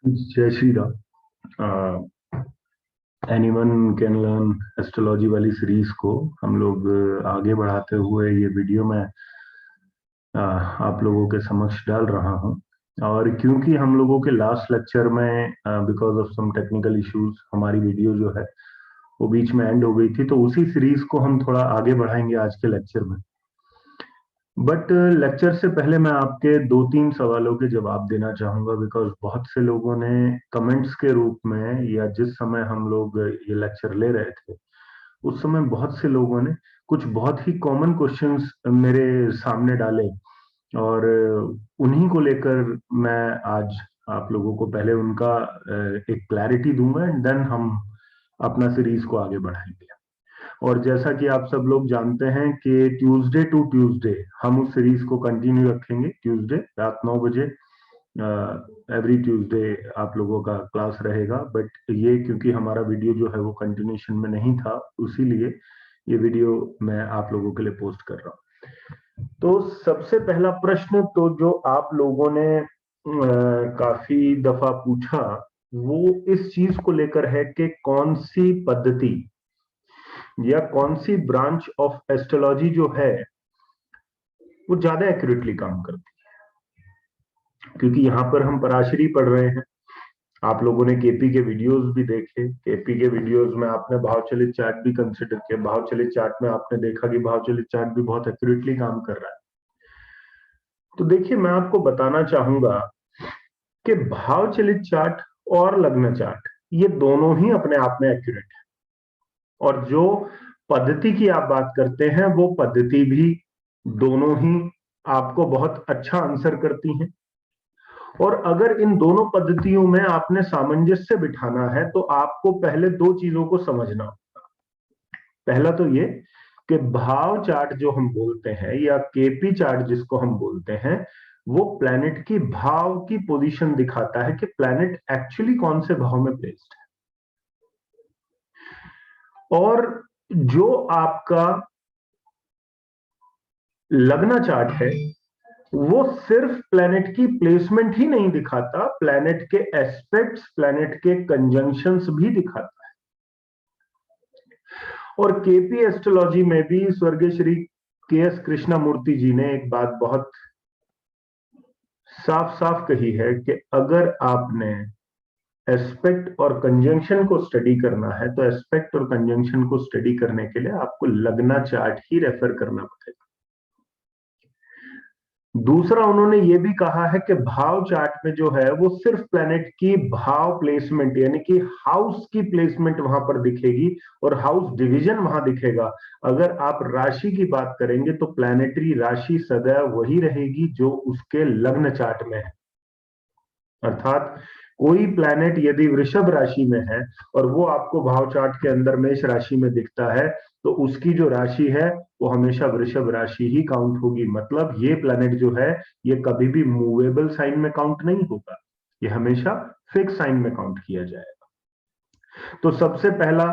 जय Shri Ram. Anyone can learn astrology वाली series को हम लोग आगे बढ़ाते हुए ये वीडियो में आप लोगों के समक्ष डाल रहा हूं। और क्योंकि हम लोगों के लास्ट लेक्चर में because of some technical issues हमारी वीडियो जो है वो बीच में एंड हो गई थी, तो उसी सीरीज को हम थोड़ा आगे बढ़ाएंगे आज के लेक्चर में। बट लेक्चर से पहले मैं आपके दो तीन सवालों के जवाब देना चाहूंगा, बिकॉज बहुत से लोगों ने कमेंट्स के रूप में या जिस समय हम लोग ये लेक्चर ले रहे थे उस समय बहुत से लोगों ने कुछ बहुत ही कॉमन क्वेश्चंस मेरे सामने डाले, और उन्हीं को लेकर मैं आज आप लोगों को पहले उनका एक क्लैरिटी दूंगा एंड देन हम अपना सीरीज को आगे बढ़ाएंगे। और जैसा कि आप सब लोग जानते हैं कि ट्यूसडे टू ट्यूसडे हम उस सीरीज को कंटिन्यू रखेंगे। ट्यूसडे रात 9 बजे एवरी ट्यूसडे आप लोगों का क्लास रहेगा। बट ये क्योंकि हमारा वीडियो जो है वो कंटिन्यूशन में नहीं था, उसीलिए ये वीडियो मैं आप लोगों के लिए पोस्ट कर रहा हूँ। तो सबसे पहला प्रश्न तो जो आप लोगों ने काफी दफा पूछा वो इस चीज को लेकर है कि कौन सी पद्धति या कौन सी ब्रांच ऑफ एस्ट्रोलॉजी जो है वो ज्यादा एक्यूरेटली काम करती है। क्योंकि यहाँ पर हम पराशरी पढ़ रहे हैं, आप लोगों ने केपी के वीडियोस भी देखे। केपी के वीडियोस में आपने भाव चलित चार्ट भी कंसिडर किया। भाव चलित चार्ट में आपने देखा कि भाव चलित चार्ट भी बहुत एक्यूरेटली काम कर रहा है। तो देखिए, मैं आपको बताना चाहूंगा कि भाव चलित चार्ट और लग्न चार्ट ये दोनों ही अपने आप में एक्यूरेट है, और जो पद्धति की आप बात करते हैं वो पद्धति भी दोनों ही आपको बहुत अच्छा आंसर करती हैं। और अगर इन दोनों पद्धतियों में आपने सामंजस्य बिठाना है तो आपको पहले दो चीजों को समझना होगा। पहला तो ये कि भाव चार्ट जो हम बोलते हैं या केपी चार्ट जिसको हम बोलते हैं, वो प्लैनेट की भाव की पोजीशन दिखाता है कि प्लैनेट एक्चुअली कौन से भाव में प्लेस्ड है। और जो आपका लग्न चार्ट है वो सिर्फ प्लैनेट की प्लेसमेंट ही नहीं दिखाता, प्लैनेट के एस्पेक्ट्स, प्लैनेट के कंजंक्शंस भी दिखाता है। और केपी एस्ट्रोलॉजी में भी स्वर्गीय श्री के.एस. कृष्णमूर्ति जी ने एक बात बहुत साफ साफ कही है कि अगर आपने एस्पेक्ट और कंजंक्शन को स्टडी करना है तो एस्पेक्ट और कंजंक्शन को स्टडी करने के लिए आपको लग्न चार्ट ही रेफर करना पड़ेगा। दूसरा, उन्होंने ये भी कहा है कि भाव चार्ट में जो है वो सिर्फ प्लैनेट की भाव प्लेसमेंट यानी कि हाउस की प्लेसमेंट वहां पर दिखेगी और हाउस डिवीजन वहां दिखेगा। अगर आप राशि की बात करेंगे तो प्लैनेटरी राशि सदैव वही रहेगी जो उसके लग्न चार्ट में है। अर्थात कोई प्लैनेट यदि वृषभ राशि में है और वो आपको भाव चार्ट के अंदर मेष राशि में दिखता है तो उसकी जो राशि है वो हमेशा वृषभ राशि ही काउंट होगी। मतलब ये प्लैनेट जो है ये कभी भी मूवेबल साइन में काउंट नहीं होगा, ये हमेशा फिक्स साइन में काउंट किया जाएगा। तो सबसे पहला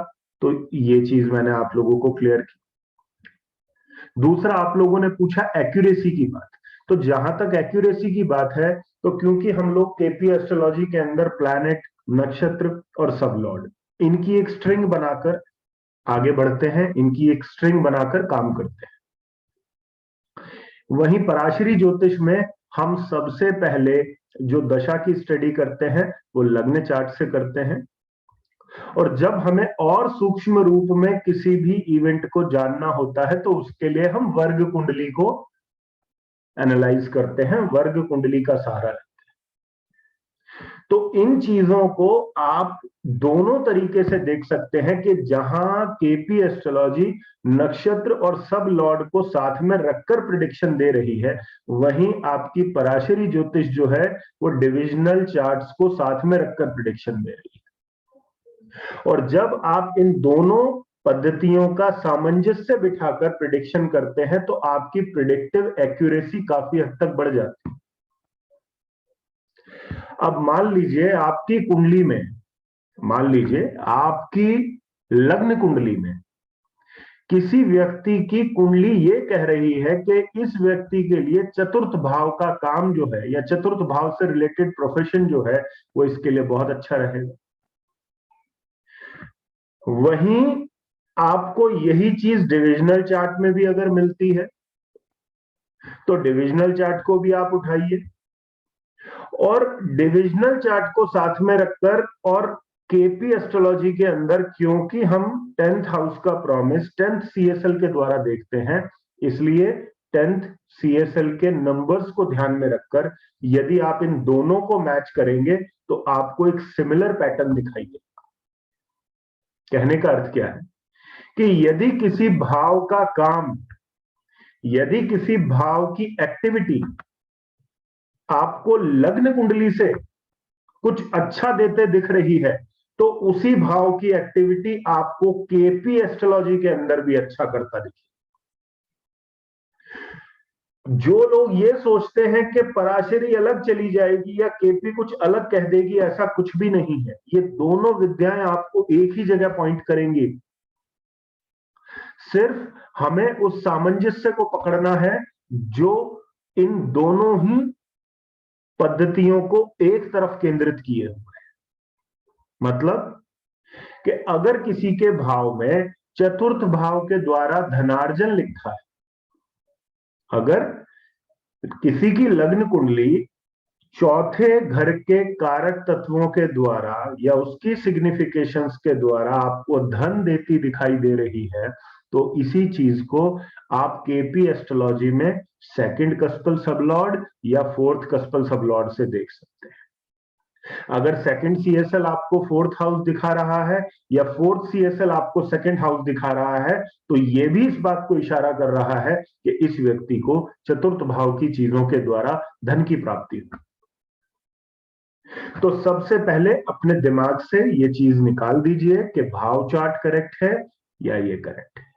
तो ये चीज मैंने आप लोगों को क्लियर की। दूसरा, आप लोगों ने पूछा एक्यूरेसी की बात। तो जहां तक एक्यूरेसी की बात है, तो क्योंकि हम लोग केपी एस्ट्रोलॉजी के अंदर प्लैनेट, नक्षत्र और सब लॉर्ड इनकी एक स्ट्रिंग बनाकर आगे बढ़ते हैं, इनकी एक स्ट्रिंग बनाकर काम करते हैं। वहीं पराशरी ज्योतिष में हम सबसे पहले जो दशा की स्टडी करते हैं वो लग्न चार्ट से करते हैं, और जब हमें और सूक्ष्म रूप में किसी भी इवेंट को जानना होता है तो उसके लिए हम वर्ग कुंडली को एनालाइज करते हैं, वर्ग कुंडली का सहारा लेते हैं। तो इन चीजों को आप दोनों तरीके से देख सकते हैं कि जहां केपी एस्ट्रोलॉजी नक्षत्र और सब लॉर्ड को साथ में रखकर प्रिडिक्शन दे रही है, वहीं आपकी पराशरी ज्योतिष जो है वो डिविजनल चार्ट्स को साथ में रखकर प्रिडिक्शन दे रही है। और जब आप इन दोनों पद्धतियों का सामंजस्य बिठाकर प्रिडिक्शन करते हैं तो आपकी प्रिडिक्टिव एक्यूरेसी काफी हद तक बढ़ जाती है। अब मान लीजिए आपकी कुंडली में, मान लीजिए आपकी लग्न कुंडली में किसी व्यक्ति की कुंडली ये कह रही है कि इस व्यक्ति के लिए चतुर्थ भाव का काम जो है या चतुर्थ भाव से रिलेटेड प्रोफेशन जो है वो इसके लिए बहुत अच्छा रहेगा। वहीं आपको यही चीज डिविजनल चार्ट में भी अगर मिलती है तो डिविजनल चार्ट को भी आप उठाइए और डिविजनल चार्ट को साथ में रखकर और केपी एस्ट्रोलॉजी के अंदर, क्योंकि हम 10th हाउस का प्रॉमिस 10th सीएसएल के द्वारा देखते हैं, इसलिए 10th सीएसएल के नंबर्स को ध्यान में रखकर यदि आप इन दोनों को मैच करेंगे तो आपको एक सिमिलर पैटर्न दिखाई देगा। कहने का अर्थ क्या है कि यदि किसी भाव का काम, यदि किसी भाव की एक्टिविटी आपको लग्न कुंडली से कुछ अच्छा देते दिख रही है तो उसी भाव की एक्टिविटी आपको केपी एस्ट्रोलॉजी के अंदर भी अच्छा करता दिखे। जो लोग ये सोचते हैं कि पराशरी अलग चली जाएगी या केपी कुछ अलग कह देगी, ऐसा कुछ भी नहीं है। ये दोनों विद्याएं आपको एक ही जगह पॉइंट करेंगी। सिर्फ हमें उस सामंजस्य को पकड़ना है जो इन दोनों ही पद्धतियों को एक तरफ केंद्रित किए हुए है। मतलब कि अगर किसी के भाव में चतुर्थ भाव के द्वारा धनार्जन लिखा है, अगर किसी की लग्न कुंडली चौथे घर के कारक तत्वों के द्वारा या उसकी सिग्निफिकेशंस के द्वारा आपको धन देती दिखाई दे रही है तो इसी चीज को आप केपी एस्ट्रोलॉजी में सेकंड कस्पल सबलॉर्ड या फोर्थ कस्पल सबलॉर्ड से देख सकते हैं। अगर सेकंड सीएसएल आपको फोर्थ हाउस दिखा रहा है या फोर्थ सीएसएल आपको सेकंड हाउस दिखा रहा है तो यह भी इस बात को इशारा कर रहा है कि इस व्यक्ति को चतुर्थ भाव की चीजों के द्वारा धन की प्राप्ति हुई। तो सबसे पहले अपने दिमाग से ये चीज निकाल दीजिए कि भाव चार्ट करेक्ट है या ये करेक्ट है।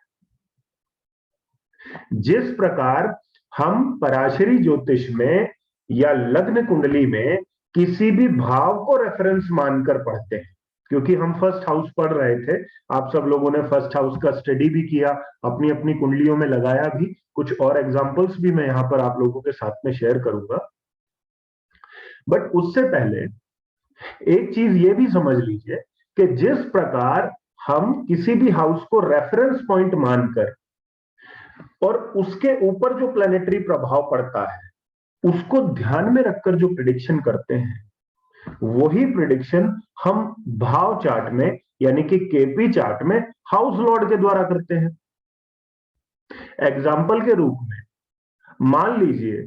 जिस प्रकार हम पराशरी ज्योतिष में या लग्न कुंडली में किसी भी भाव को रेफरेंस मानकर पढ़ते हैं, क्योंकि हम फर्स्ट हाउस पढ़ रहे थे, आप सब लोगों ने फर्स्ट हाउस का स्टडी भी किया, अपनी अपनी कुंडलियों में लगाया भी, कुछ और एग्जांपल्स भी मैं यहां पर आप लोगों के साथ में शेयर करूंगा। बट उससे पहले एक चीज ये भी समझ लीजिए कि जिस प्रकार हम किसी भी हाउस को रेफरेंस पॉइंट मानकर और उसके ऊपर जो प्लैनेटरी प्रभाव पड़ता है उसको ध्यान में रखकर जो प्रिडिक्शन करते हैं वही प्रिडिक्शन हम भाव चार्ट में यानी कि केपी चार्ट में हाउस लॉर्ड के द्वारा करते हैं। एग्जाम्पल के रूप में मान लीजिए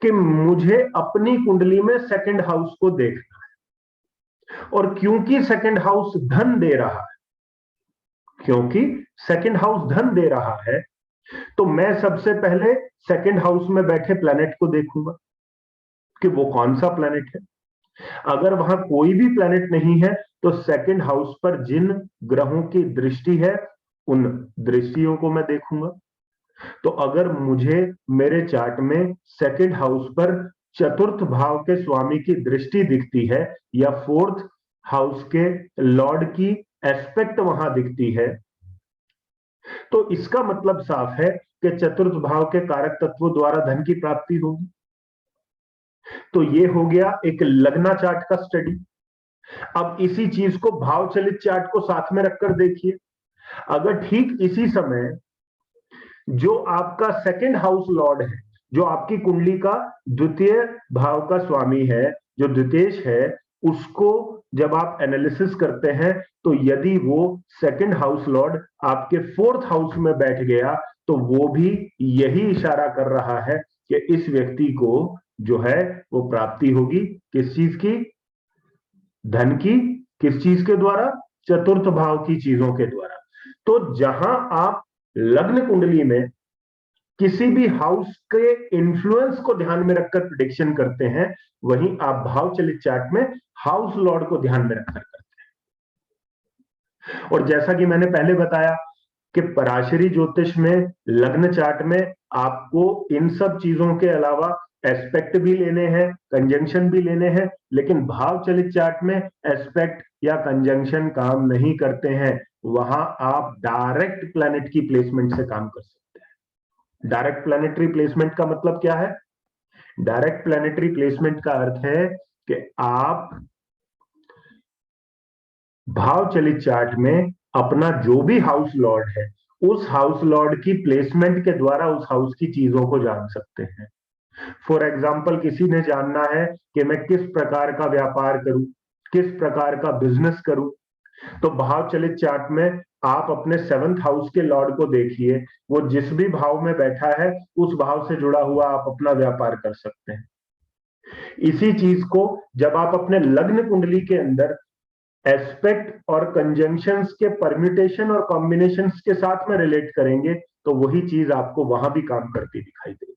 कि मुझे अपनी कुंडली में सेकंड हाउस को देखना है और क्योंकि सेकंड हाउस धन दे रहा है, क्योंकि सेकंड हाउस धन दे रहा है तो मैं सबसे पहले सेकंड हाउस में बैठे प्लैनेट को देखूंगा कि वो कौन सा प्लैनेट है। अगर वहां कोई भी प्लैनेट नहीं है तो सेकंड हाउस पर जिन ग्रहों की दृष्टि है उन दृष्टियों को मैं देखूंगा। तो अगर मुझे मेरे चार्ट में सेकंड हाउस पर चतुर्थ भाव के स्वामी की दृष्टि दिखती है या फोर्थ हाउस के लॉर्ड की एस्पेक्ट वहां दिखती है तो इसका मतलब साफ है कि चतुर्थ भाव के कारक तत्वों द्वारा धन की प्राप्ति होगी। तो ये हो गया एक लग्ना चार्ट का स्टडी। अब इसी चीज को भाव चलित चार्ट को साथ में रखकर देखिए। अगर ठीक इसी समय जो आपका सेकंड हाउस लॉर्ड है, जो आपकी कुंडली का द्वितीय भाव का स्वामी है, जो द्वितेश है, उसको जब आप एनालिसिस करते हैं तो यदि वो सेकंड हाउस लॉर्ड आपके फोर्थ हाउस में बैठ गया तो वो भी यही इशारा कर रहा है कि इस व्यक्ति को जो है वो प्राप्ति होगी किस चीज की, धन की। किस चीज के द्वारा? चतुर्थ भाव की चीजों के द्वारा। तो जहां आप लग्न कुंडली में किसी भी हाउस के इन्फ्लुएंस को ध्यान में रखकर प्रिडिक्शन करते हैं वहीं आप भाव चलित चार्ट में हाउस लॉर्ड को ध्यान में रखकर करते हैं। और जैसा कि मैंने पहले बताया कि पराशरी ज्योतिष में लग्न चार्ट में आपको इन सब चीजों के अलावा एस्पेक्ट भी लेने हैं, कंजंक्शन भी लेने हैं, लेकिन भाव चलित चार्ट में एस्पेक्ट या कंजंक्शन काम नहीं करते हैं। वहां आप डायरेक्ट प्लैनेट की प्लेसमेंट से काम कर सकते हैं। डायरेक्ट प्लैनेटरी प्लेसमेंट का मतलब क्या है? डायरेक्ट प्लैनेटरी प्लेसमेंट का अर्थ है कि आप भाव चलित चार्ट में अपना जो भी हाउस लॉर्ड है, उस हाउस लॉर्ड की प्लेसमेंट के द्वारा उस हाउस की चीजों को जान सकते हैं। फॉर एग्जाम्पल, किसी ने जानना है कि मैं किस प्रकार का व्यापार करूं, किस प्रकार का बिजनेस करूं, तो भाव चलित चार्ट में आप अपने 7th हाउस के लॉर्ड को देखिए, वो जिस भी भाव में बैठा है उस भाव से जुड़ा हुआ आप अपना व्यापार कर सकते हैं। इसी चीज को जब आप अपने लग्न कुंडली के अंदर एस्पेक्ट और कंजंक्शंस के परम्यूटेशन और कॉम्बिनेशंस के साथ में रिलेट करेंगे, तो वही चीज आपको वहां भी काम करती दिखाई देगी।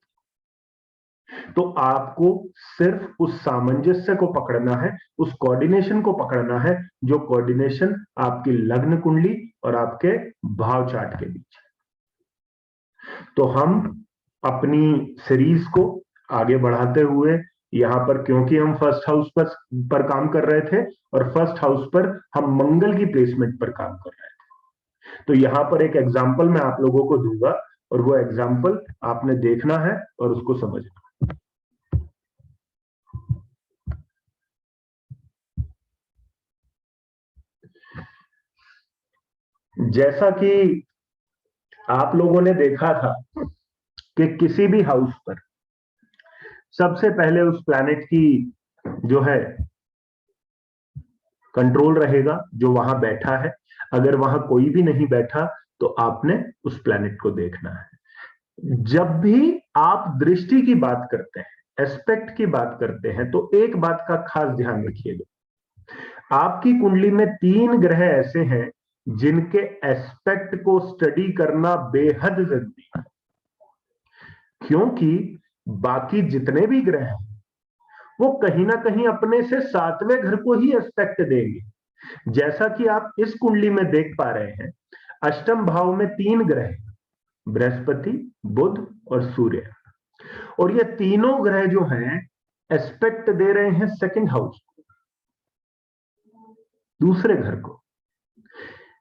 तो आपको सिर्फ उस सामंजस्य को पकड़ना है, उस कोऑर्डिनेशन को पकड़ना है, जो कोऑर्डिनेशन आपकी लग्न कुंडली और आपके भाव चार्ट के बीच है। तो हम अपनी सीरीज को आगे बढ़ाते हुए यहां पर, क्योंकि हम फर्स्ट हाउस पर काम कर रहे थे और फर्स्ट हाउस पर हम मंगल की प्लेसमेंट पर काम कर रहे थे, तो यहां पर एक एग्जाम्पल मैं आप लोगों को दूंगा और वो एग्जाम्पल आपने देखना है और उसको समझना। जैसा कि आप लोगों ने देखा था कि किसी भी हाउस पर सबसे पहले उस प्लैनेट की जो है कंट्रोल रहेगा, जो वहां बैठा है। अगर वहां कोई भी नहीं बैठा तो आपने उस प्लैनेट को देखना है। जब भी आप दृष्टि की बात करते हैं, एस्पेक्ट की बात करते हैं, तो एक बात का खास ध्यान रखिएगा। आपकी कुंडली में 3 ग्रह ऐसे हैं जिनके एस्पेक्ट को स्टडी करना बेहद जरूरी है, क्योंकि बाकी जितने भी ग्रह हैं वो कहीं ना कहीं अपने से 7वें घर को ही एस्पेक्ट देंगे। जैसा कि आप इस कुंडली में देख पा रहे हैं, अष्टम भाव में 3 ग्रह, बृहस्पति, बुध और सूर्य, और ये तीनों ग्रह जो हैं एस्पेक्ट दे रहे हैं सेकंड हाउस को, दूसरे घर को।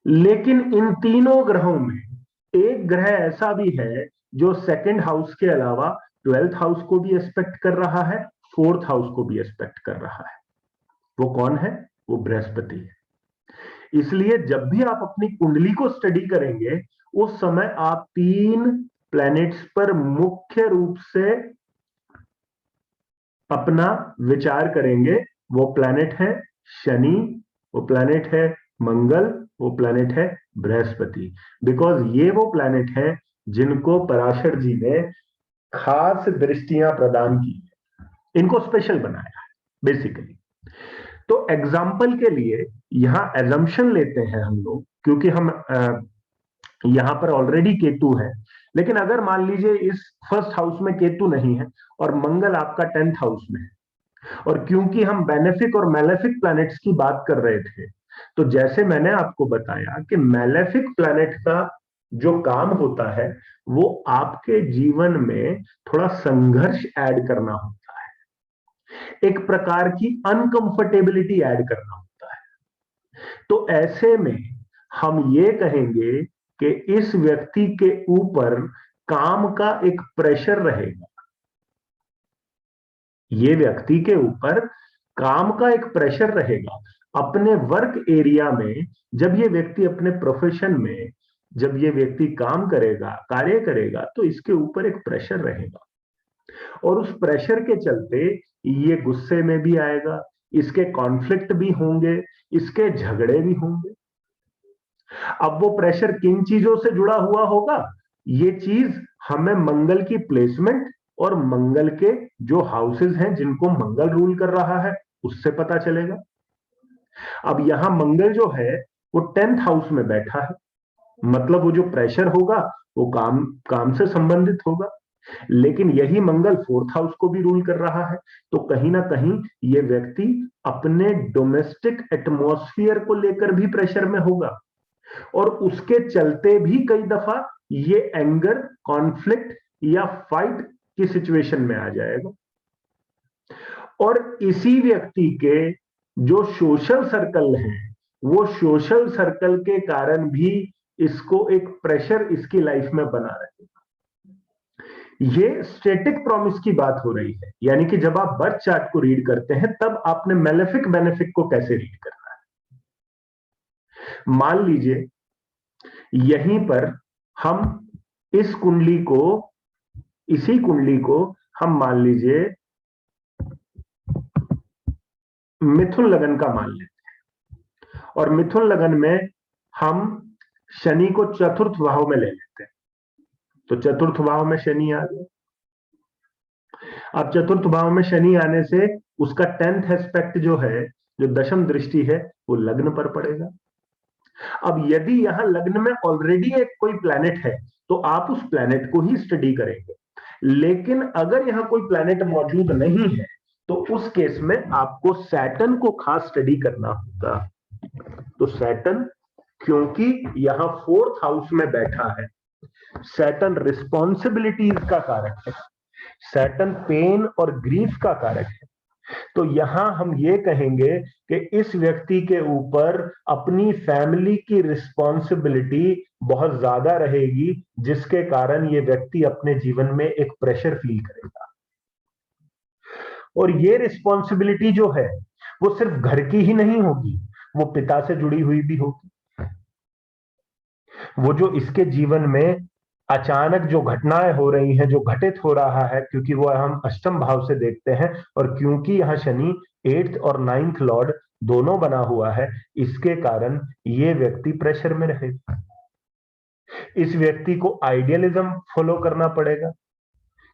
लेकिन इन तीनों ग्रहों में एक ग्रह ऐसा भी है जो सेकंड हाउस के अलावा 12th हाउस को भी एस्पेक्ट कर रहा है, 4th हाउस को भी एस्पेक्ट कर रहा है। वो कौन है? वो बृहस्पति है। इसलिए जब भी आप अपनी कुंडली को स्टडी करेंगे, उस समय आप 3 प्लैनेट्स पर मुख्य रूप से अपना विचार करेंगे। वो प्लैनेट है शनि, वो प्लैनेट है मंगल, वो प्लैनेट है बृहस्पति। बिकॉज ये वो प्लैनेट है जिनको पराशर जी ने खास दृष्टियां प्रदान की, इनको स्पेशल बनाया है बेसिकली। तो एग्जाम्पल के लिए यहां एजम्पशन लेते हैं हम लोग, क्योंकि हम यहां पर ऑलरेडी केतु है। लेकिन अगर मान लीजिए इस फर्स्ट हाउस में केतु नहीं है और मंगल आपका 10th हाउस में है, और क्योंकि हम बेनेफिक और मैलेफिक प्लैनेट्स की बात कर रहे थे, तो जैसे मैंने आपको बताया कि मैलेफिक प्लैनेट का जो काम होता है वो आपके जीवन में थोड़ा संघर्ष ऐड करना होता है, एक प्रकार की अनकंफर्टेबिलिटी ऐड करना होता है। तो ऐसे में हम ये कहेंगे कि इस व्यक्ति के ऊपर काम का एक प्रेशर रहेगा, ये व्यक्ति के ऊपर काम का एक प्रेशर रहेगा अपने वर्क एरिया में। जब ये व्यक्ति अपने प्रोफेशन में, जब ये व्यक्ति काम करेगा, कार्य करेगा, तो इसके ऊपर एक प्रेशर रहेगा, और उस प्रेशर के चलते ये गुस्से में भी आएगा, इसके कॉन्फ्लिक्ट भी होंगे, इसके झगड़े भी होंगे। अब वो प्रेशर किन चीजों से जुड़ा हुआ होगा, ये चीज हमें मंगल की प्लेसमेंट और मंगल के जो हाउसेस हैं जिनको मंगल रूल कर रहा है उससे पता चलेगा। अब यहां मंगल जो है वो 10th हाउस में बैठा है, मतलब वो जो प्रेशर होगा वो काम काम से संबंधित होगा। लेकिन यही मंगल 4th हाउस को भी रूल कर रहा है, तो कहीं ना कहीं ये व्यक्ति अपने डोमेस्टिक एटमॉस्फेयर को लेकर भी प्रेशर में होगा, और उसके चलते भी कई दफा ये एंगर, कॉन्फ्लिक्ट या फाइट की सिचुएशन में आ जाएगा। और इसी व्यक्ति के जो सोशल सर्कल हैं, वो सोशल सर्कल के कारण भी इसको एक प्रेशर इसकी लाइफ में बना रहे। ये स्टैटिक प्रॉमिस की बात हो रही है, यानी कि जब आप बर्थ चार्ट को रीड करते हैं तब आपने मेलेफिक बेनिफिक को कैसे रीड करना है। मान लीजिए यहीं पर हम इस कुंडली को, इसी कुंडली को हम मान लीजिए मिथुन लगन का मान लेते हैं, और मिथुन लगन में हम शनि को चतुर्थ भाव में ले लेते हैं। तो चतुर्थ भाव में शनि आ गया। अब चतुर्थ भाव में शनि आने से उसका 10th एस्पेक्ट जो है, जो दशम दृष्टि है, वो लग्न पर पड़ेगा। अब यदि यहां लग्न में ऑलरेडी एक कोई प्लैनेट है तो आप उस प्लैनेट को ही स्टडी करेंगे, लेकिन अगर यहां कोई प्लैनेट मौजूद नहीं है तो उस केस में आपको सैटर्न को खास स्टडी करना होगा। तो सैटर्न, क्योंकि यहां 4th हाउस में बैठा है, सैटर्न रिस्पॉन्सिबिलिटीज का कारक है, सैटर्न पेन और ग्रीफ का कारक है। तो यहां हम ये कहेंगे कि इस व्यक्ति के ऊपर अपनी फैमिली की रिस्पॉन्सिबिलिटी बहुत ज्यादा रहेगी, जिसके कारण ये व्यक्ति अपने जीवन में एक प्रेशर फील करेगा। और ये रिस्पॉन्सिबिलिटी जो है वो सिर्फ घर की ही नहीं होगी, वो पिता से जुड़ी हुई भी होगी। वो जो इसके जीवन में अचानक जो घटनाएं हो रही हैं, जो घटित हो रहा है, क्योंकि वो हम अष्टम भाव से देखते हैं और क्योंकि यहां शनि 8th और 9th लॉर्ड दोनों बना हुआ है, इसके कारण ये व्यक्ति प्रेशर में रहेगा। इस व्यक्ति को आइडियलिज्म फॉलो करना पड़ेगा,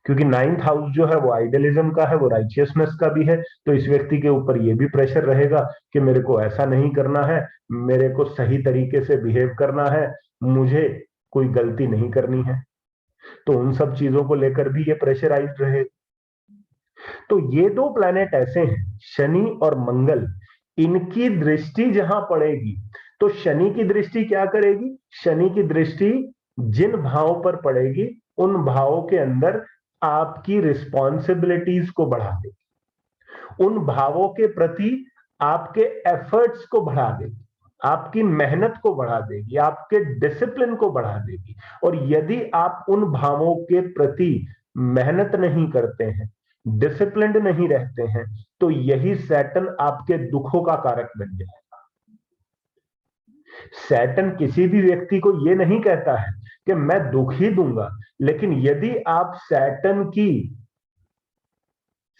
क्योंकि 9th हाउस जो है वो आइडियलिज्म का है, वो राइचियसनेस का भी है। तो इस व्यक्ति के ऊपर ये भी प्रेशर रहेगा कि मेरे को ऐसा नहीं करना है, मेरे को सही तरीके से बिहेव करना है, मुझे कोई गलती नहीं करनी है। तो उन सब चीजों को लेकर भी ये प्रेशराइज्ड रहे। तो ये दो प्लैनेट ऐसे हैं, शनि और मंगल, इनकी दृष्टि जहां पड़ेगी तो शनि की दृष्टि क्या करेगी? शनि की दृष्टि जिन भावों पर पड़ेगी उन भावों के अंदर आपकी रिस्पॉन्सिबिलिटीज को बढ़ा देगी, उन भावों के प्रति आपके एफर्ट्स को बढ़ा देगी, आपकी मेहनत को बढ़ा देगी, आपके डिसिप्लिन को बढ़ा देगी। और यदि आप उन भावों के प्रति मेहनत नहीं करते हैं, डिसिप्लिन्ड नहीं रहते हैं, तो यही सैटर्न आपके दुखों का कारक बन जाएगा। सैटर्न किसी भी व्यक्ति को यह नहीं कहता है कि मैं दुख ही दूंगा, लेकिन यदि आप सैटर्न की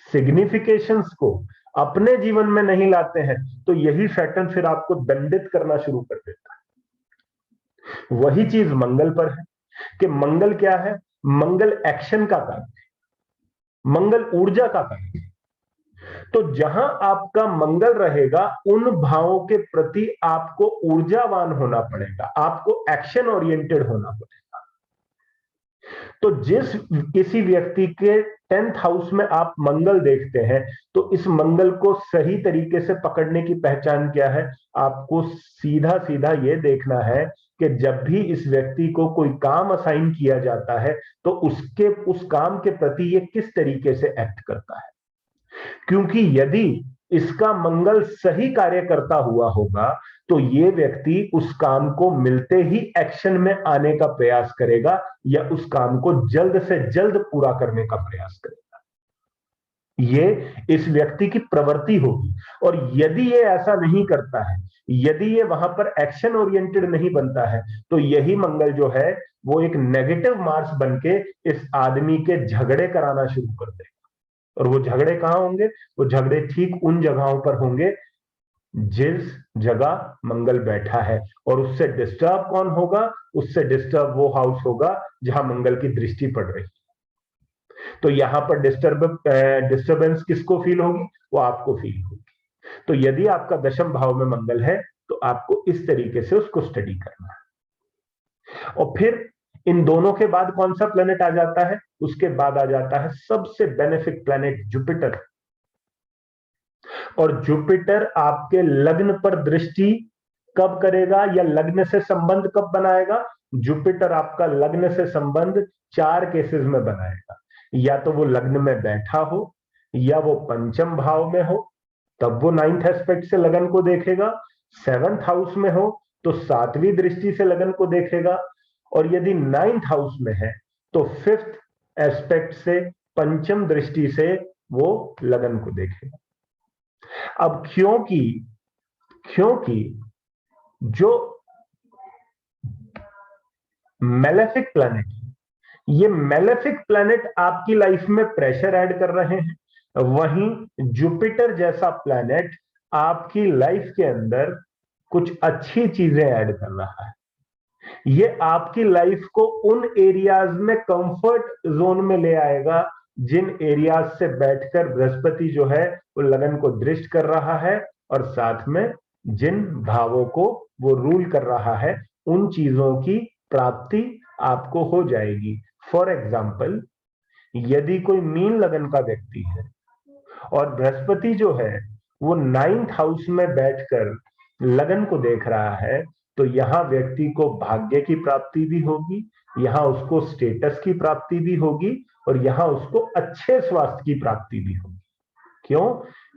सिग्निफिकेशंस को अपने जीवन में नहीं लाते हैं तो यही सैटर्न फिर आपको दंडित करना शुरू कर देता है। वही चीज मंगल पर है कि मंगल क्या है? मंगल एक्शन का कारक है, मंगल ऊर्जा का कारक है। तो जहां आपका मंगल रहेगा उन भावों के प्रति आपको ऊर्जावान होना पड़ेगा, आपको एक्शन ओरिएंटेड होना पड़ेगा। तो जिस किसी व्यक्ति के 10th हाउस में आप मंगल देखते हैं तो इस मंगल को सही तरीके से पकड़ने की पहचान क्या है? आपको सीधा सीधा यह देखना है कि जब भी इस व्यक्ति को कोई काम असाइन किया जाता है तो उस काम के प्रति ये किस तरीके से एक्ट करता है। क्योंकि यदि इसका मंगल सही कार्य करता हुआ होगा तो ये व्यक्ति उस काम को मिलते ही एक्शन में आने का प्रयास करेगा या उस काम को जल्द से जल्द पूरा करने का प्रयास करेगा। ये इस व्यक्ति की प्रवृत्ति होगी। और यदि ये ऐसा नहीं करता है, यदि ये वहां पर एक्शन ओरिएंटेड नहीं बनता है, तो यही मंगल जो है वो एक नेगेटिव मार्स बनके इस आदमी के झगड़े कराना शुरू कर देगा। और वो झगड़े कहां होंगे? वो झगड़े ठीक उन जगहों पर होंगे जिस जगह मंगल बैठा है। और उससे डिस्टर्ब कौन होगा? उससे डिस्टर्ब वो हाउस होगा जहां मंगल की दृष्टि पड़ रही है। तो यहां पर डिस्टर्बेंस किसको फील होगी? वो आपको फील होगी। तो यदि आपका दशम भाव में मंगल है तो आपको इस तरीके से उसको स्टडी करना है। और फिर इन दोनों के बाद कौन सा प्लेनेट आ जाता है? उसके बाद आ जाता है सबसे बेनिफिक प्लेनेट जुपिटर। और जुपिटर आपके लग्न पर दृष्टि कब करेगा या लग्न से संबंध कब बनाएगा? जुपिटर आपका लग्न से संबंध 4 केसेस में बनाएगा। या तो वो लग्न में बैठा हो, या वो पंचम भाव में हो, तब वो 9th एस्पेक्ट से लगन को देखेगा, 7th हाउस में हो तो 7वीं दृष्टि से लगन को देखेगा, और यदि 9th हाउस में है तो 5th एस्पेक्ट से, पंचम दृष्टि से वो लगन को देखेगा। अब क्योंकि जो मेलेफिक प्लैनेट, ये मेलेफिक प्लैनेट आपकी लाइफ में प्रेशर ऐड कर रहे हैं, वहीं जुपिटर जैसा प्लैनेट आपकी लाइफ के अंदर कुछ अच्छी चीजें ऐड कर रहा है। ये आपकी लाइफ को उन एरियाज में कंफर्ट जोन में ले आएगा जिन एरियाज से बैठकर बृहस्पति जो है वो लगन को दृष्ट कर रहा है, और साथ में जिन भावों को वो रूल कर रहा है उन चीजों की प्राप्ति आपको हो जाएगी। फॉर एग्जाम्पल, यदि कोई मीन लगन का व्यक्ति है और बृहस्पति जो है वो 9th हाउस में बैठकर लगन को देख रहा है, तो यहां व्यक्ति को भाग्य की प्राप्ति भी होगी, यहां उसको स्टेटस की प्राप्ति भी होगी, और यहां उसको अच्छे स्वास्थ्य की प्राप्ति भी होगी। क्यों?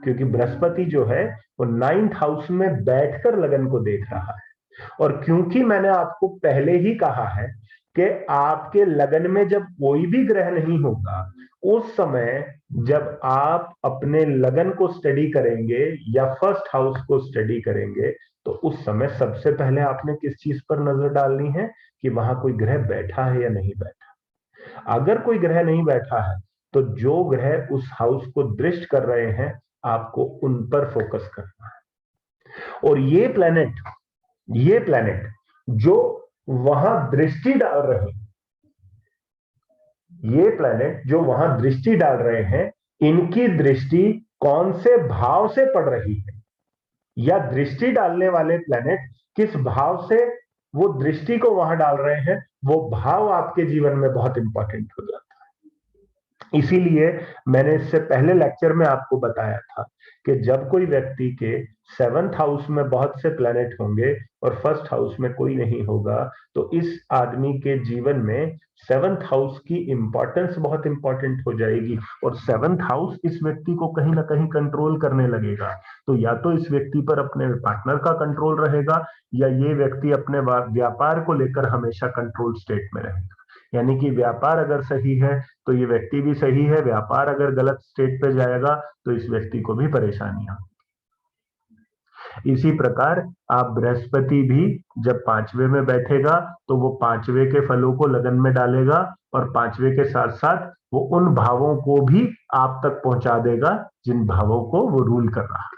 क्योंकि बृहस्पति जो है वो 9th हाउस में बैठकर लगन को देख रहा है। और क्योंकि मैंने आपको पहले ही कहा है कि आपके लगन में जब कोई भी ग्रह नहीं होगा, उस समय जब आप अपने लगन को स्टडी करेंगे या फर्स्ट हाउस को स्टडी करेंगे, तो उस समय सबसे पहले आपने किस चीज पर नजर डालनी है कि वहां कोई ग्रह बैठा है या नहीं बैठा। अगर कोई ग्रह नहीं बैठा है तो जो ग्रह उस हाउस को दृष्ट कर रहे हैं आपको उन पर फोकस करना है। और ये प्लैनेट जो वहां दृष्टि डाल रहे हैं, ये प्लैनेट जो वहां दृष्टि डाल रहे हैं, इनकी दृष्टि कौन से भाव से पड़ रही है, या दृष्टि डालने वाले प्लैनेट किस भाव से वो दृष्टि को वहां डाल रहे हैं, वो भाव आपके जीवन में बहुत इंपॉर्टेंट हो जाता है। इसीलिए मैंने इससे पहले लेक्चर में आपको बताया था कि जब कोई व्यक्ति के 7th हाउस में बहुत से प्लैनेट होंगे और फर्स्ट हाउस में कोई नहीं होगा, तो इस आदमी के जीवन में 7th हाउस की इंपॉर्टेंस बहुत इंपॉर्टेंट हो जाएगी, और 7th हाउस इस व्यक्ति को कहीं ना कहीं कंट्रोल करने लगेगा। तो या तो इस व्यक्ति पर अपने पार्टनर का कंट्रोल रहेगा, या ये व्यक्ति अपने व्यापार को लेकर हमेशा कंट्रोल स्टेट में रहेगा। यानी कि व्यापार अगर सही है तो ये व्यक्ति भी सही है, व्यापार अगर गलत स्टेट पे जाएगा तो इस व्यक्ति को भी परेशानियां। इसी प्रकार आप बृहस्पति भी जब 5वें में बैठेगा तो वो 5वें के फलों को लगन में डालेगा, और 5वें के साथ साथ वो उन भावों को भी आप तक पहुंचा देगा जिन भावों को वो रूल कर रहा है।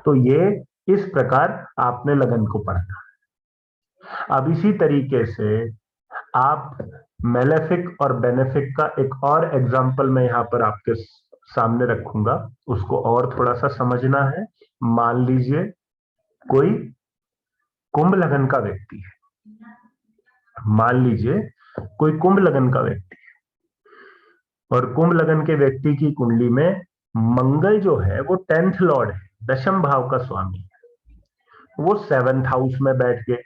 तो ये इस प्रकार आपने लगन को पढ़ना। अब इसी तरीके से आप मेलेफिक और बेनेफिक का एक और एग्जाम्पल मैं यहां पर आपके सामने रखूंगा, उसको और थोड़ा सा समझना है। मान लीजिए कोई कुंभ लगन का व्यक्ति है, मान लीजिए कोई कुंभ लगन का व्यक्ति है, और कुंभ लगन के व्यक्ति की कुंडली में मंगल जो है वो 10th लॉर्ड है, दशम भाव का स्वामी है, वो 7th हाउस में बैठ गए।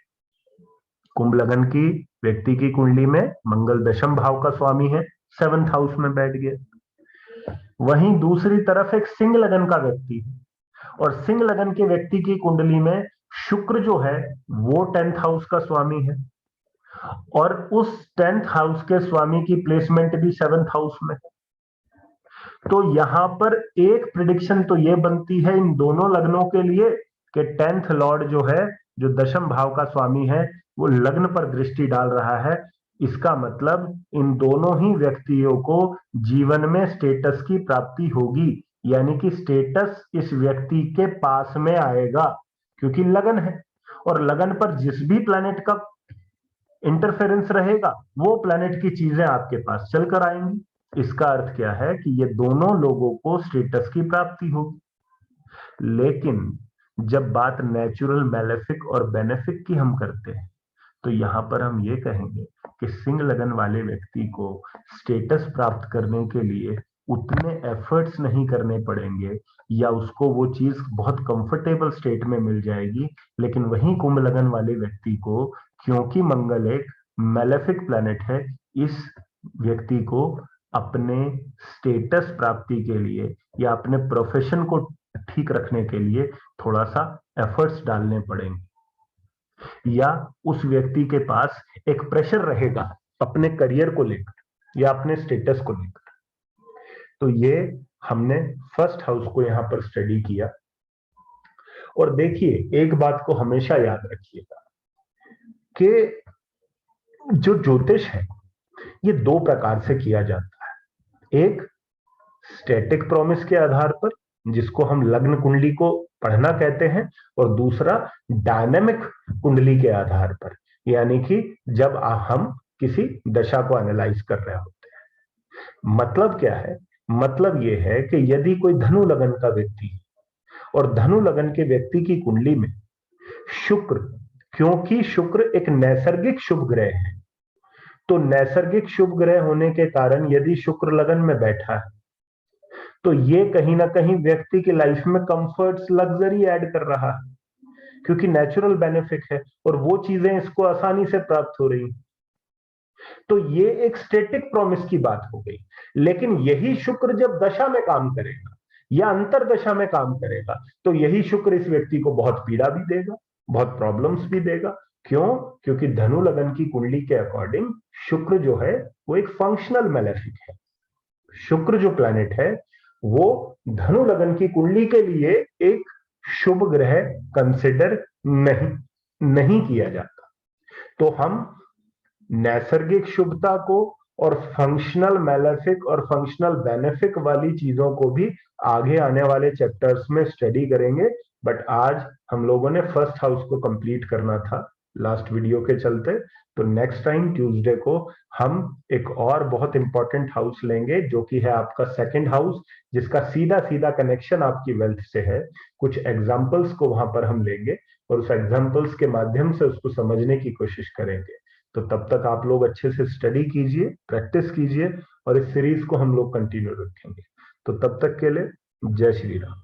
कुंभ लगन की व्यक्ति की कुंडली में मंगल दशम भाव का स्वामी है, 7th हाउस में बैठ गए। वहीं दूसरी तरफ एक सिंह लगन का व्यक्ति है, और सिंह लगन के व्यक्ति की कुंडली में शुक्र जो है वो 10th हाउस का स्वामी है, और उस 10th हाउस के स्वामी की प्लेसमेंट भी 7th हाउस में है। तो यहां पर एक प्रिडिक्शन तो ये बनती है इन दोनों लग्नों के लिए कि 10th लॉर्ड जो है, जो दशम भाव का स्वामी है, वो लग्न पर दृष्टि डाल रहा है। इसका मतलब इन दोनों ही व्यक्तियों को जीवन में स्टेटस की प्राप्ति होगी, यानी कि स्टेटस इस व्यक्ति के पास में आएगा, क्योंकि लगन है, और लगन पर जिस भी प्लैनेट का इंटरफेरेंस रहेगा वो प्लैनेट की चीजें आपके पास चलकर आएंगी। इसका अर्थ क्या है कि ये दोनों लोगों को स्टेटस की प्राप्ति होगी। लेकिन जब बात नेचुरल मेलेफिक और बेनेफिक की हम करते हैं, तो यहां पर हम ये कहेंगे कि सिंह लगन वाले व्यक्ति को स्टेटस प्राप्त करने के लिए उतने एफर्ट्स नहीं करने पड़ेंगे, या उसको वो चीज बहुत कंफर्टेबल स्टेट में मिल जाएगी। लेकिन वहीं कुंभ लगन वाले व्यक्ति को, क्योंकि मंगल एक मेलेफिक प्लैनेट है, इस व्यक्ति को अपने स्टेटस प्राप्ति के लिए या अपने प्रोफेशन को ठीक रखने के लिए थोड़ा सा एफर्ट्स डालने पड़ेंगे, या उस व्यक्ति के पास एक प्रेशर रहेगा अपने करियर को लेकर या अपने स्टेटस को लेकर। तो ये हमने फर्स्ट हाउस को यहां पर स्टडी किया। और देखिए, एक बात को हमेशा याद रखिएगा कि जो ज्योतिष है ये दो प्रकार से किया जाता है। एक स्टैटिक प्रॉमिस के आधार पर, जिसको हम लग्न कुंडली को पढ़ना कहते हैं, और दूसरा डायनेमिक कुंडली के आधार पर, यानी कि जब हम किसी दशा को एनालाइज कर रहे होते हैं। मतलब क्या है? मतलब यह है कि यदि कोई धनु लगन का व्यक्ति है और धनु लगन के व्यक्ति की कुंडली में शुक्र, क्योंकि शुक्र एक नैसर्गिक शुभ ग्रह है, तो नैसर्गिक शुभ ग्रह होने के कारण यदि शुक्र लगन में बैठा है तो ये कहीं ना कहीं व्यक्ति की लाइफ में कंफर्ट्स, लग्जरी ऐड कर रहा है, क्योंकि नेचुरल बेनिफिट है और वो चीजें इसको आसानी से प्राप्त हो रही। तो ये एक स्टैटिक प्रॉमिस की बात हो गई। लेकिन यही शुक्र जब दशा में काम करेगा या अंतर दशा में काम करेगा तो यही शुक्र इस व्यक्ति को बहुत पीड़ा भी देगा, बहुत प्रॉब्लम्स भी देगा। क्यों? क्योंकि धनु लगन की कुंडली के अकॉर्डिंग शुक्र जो है वो एक फंक्शनल मैलेफिक है। शुक्र जो प्लैनेट है वो धनु लगन की कुंडली के लिए एक शुभ ग्रह कंसिडर नहीं किया जाता। तो हम नैसर्गिक शुभता को और फंक्शनल मैलेफिक और फंक्शनल बेनिफिक वाली चीजों को भी आगे आने वाले चैप्टर्स में स्टडी करेंगे। बट आज हम लोगों ने फर्स्ट हाउस को कंप्लीट करना था लास्ट वीडियो के चलते। तो नेक्स्ट टाइम ट्यूसडे को हम एक और बहुत इंपॉर्टेंट हाउस लेंगे जो कि है आपका सेकंड हाउस, जिसका सीधा सीधा कनेक्शन आपकी वेल्थ से है। कुछ एग्जाम्पल्स को वहां पर हम लेंगे और उस एग्जाम्पल्स के माध्यम से उसको समझने की कोशिश करेंगे। तो तब तक आप लोग अच्छे से स्टडी कीजिए, प्रैक्टिस कीजिए और इस सीरीज को हम लोग कंटिन्यू रखेंगे। तो तब तक के लिए जय श्री राम।